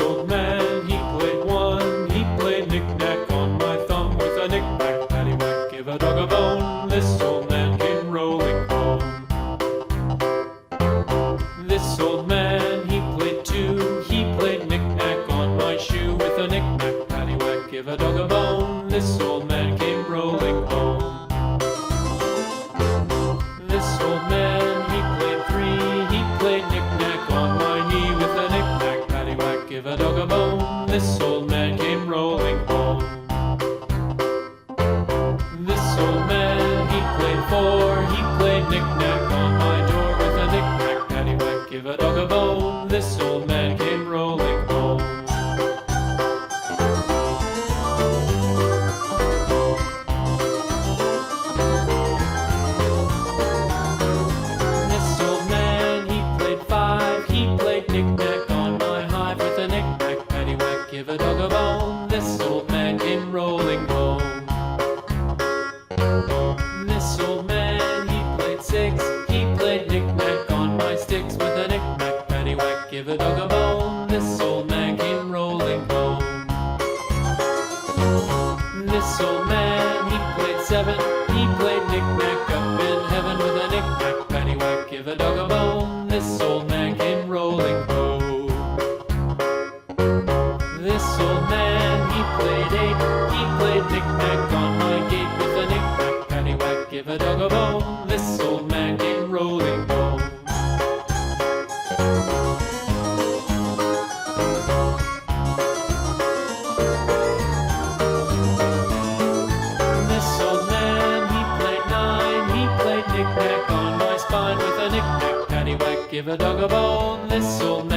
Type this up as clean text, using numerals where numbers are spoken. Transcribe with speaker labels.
Speaker 1: old man, he played one. He played knick-knack on my thumb with a knick-knack, paddywhack, give a dog a bone. This old man came rolling home. This old man, he played two. He played knick-knack on my shoe with a knick-knack, paddywhack, give a dog a bone. This old man came rolling home. This old man, he played three. He played knick-knack on my knee with a knick-knack, paddywhack, give a dog a bone. This old man came rolling home. This old man, he played four. He played knick-knack on my door with a knick-knack, paddywhack, give a dog a bone. This old man came rolling home. This old man, he played five. He played knick-knack on my hive with a knick-knack, paddywhack, give a dog a bone. This old man came rolling home. This old man, he played six. He played knick-knack on my sticks with a knick-knack, paddywhack, give a dog a bone. This old man came rolling home. This old man, he played seven. He played knick-knack up in heaven with a knick-knack, paddywhack, give a dog a bone. This old man came rolling home. This old man, he played eight. He played knick-knack on my gate with a knick-knack, paddywhack, give a dog a bone. This old man came rolling home. This old man, he played nine. He played knick-knack on my spine with a knick-knack, paddywhack, give a dog a bone. This old